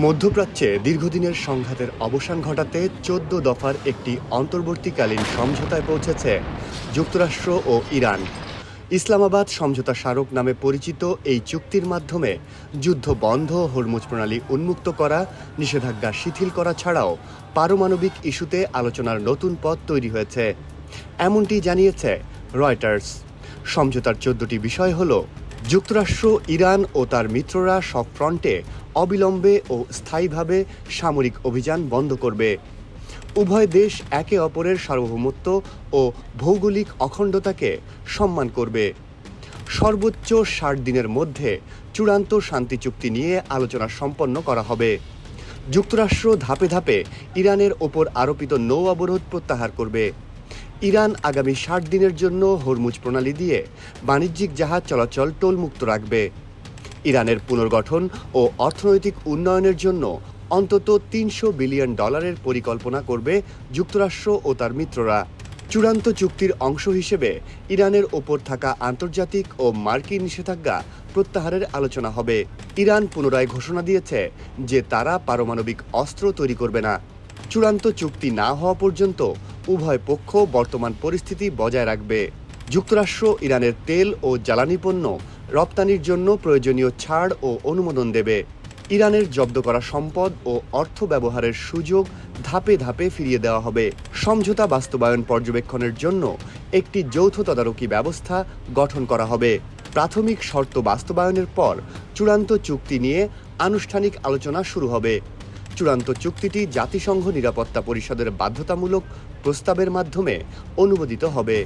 মধ্যপ্রাচ্যে দীর্ঘদিনের সংঘাতের অবসান ঘটাতে ১৪ দফার একটি অন্তর্বর্তীকালীন সমঝোতায় পৌঁছেছে যুক্তরাষ্ট্র ও ইরান। ইসলামাবাদ সমঝোতা স্মারক নামে পরিচিত এই চুক্তির মাধ্যমে যুদ্ধ বন্ধ, হরমুজ প্রণালী উন্মুক্ত করা, নিষেধাজ্ঞা শিথিল করা ছাড়াও পারমাণবিক ইস্যুতে আলোচনার নতুন পথ তৈরি হয়েছে, এমনটি জানিয়েছে রয়টার্স। সমঝোতার ১৪টি বিষয় হল: যুক্তরাষ্ট্র, ইরান ও তার মিত্ররা সব ফ্রন্টে অবিলম্বে ও স্থায়ীভাবে সামরিক অভিযান বন্ধ করবে। উভয় দেশ একে অপরের সার্বভৌমত্ব ও ভৌগোলিক অখণ্ডতাকে সম্মান করবে। সর্বোচ্চ ৬০ দিনের মধ্যে চূড়ান্ত শান্তি চুক্তি নিয়ে আলোচনা সম্পন্ন করা হবে। যুক্তরাষ্ট্র ধাপে ধাপে ইরানের ওপর আরোপিত নৌ অবরোধ প্রত্যাহার করবে। ইরান আগামী ৬০ দিনের জন্য হরমুজ প্রণালী দিয়ে বাণিজ্যিক জাহাজ চলাচল টোলমুক্ত রাখবে। ইরানের পুনর্গঠন ও অর্থনৈতিক উন্নয়নের জন্য অন্তত $৩০০ বিলিয়ন পরিকল্পনা করবে যুক্তরাষ্ট্র ও তার মিত্ররা। চূড়ান্ত চুক্তির অংশ হিসেবে ইরানের ওপর থাকা আন্তর্জাতিক ও মার্কিন নিষেধাজ্ঞা প্রত্যাহারের আলোচনা হবে। ইরান পুনরায় ঘোষণা দিয়েছে যে তারা পারমাণবিক অস্ত্র তৈরি করবে না। চূড়ান্ত চুক্তি না হওয়া পর্যন্ত উভয় পক্ষ বর্তমান পরিস্থিতি বজায় রাখবে। যুক্তরাষ্ট্র ইরানের তেল ও জ্বালানি পণ্য রপ্তানির জন্য প্রয়োজনীয় ছাড় ও অনুমোদন দেবে। ইরানের জব্দ করা সম্পদ ও অর্থ ব্যবহারের সুযোগ ধাপে ধাপে ফিরিয়ে দেওয়া হবে। সমঝোতা বাস্তবায়ন পর্যবেক্ষণের জন্য একটি যৌথ তদারকি ব্যবস্থা গঠন করা হবে। প্রাথমিক শর্ত বাস্তবায়নের পর চূড়ান্ত চুক্তি নিয়ে আনুষ্ঠানিক আলোচনা শুরু হবে। চূড়ান্ত চুক্তিটি জাতিসংঘ নিরাপত্তা পরিষদের বাধ্যতামূলক প্রস্তাবের মাধ্যমে অনুমোদিত হবে।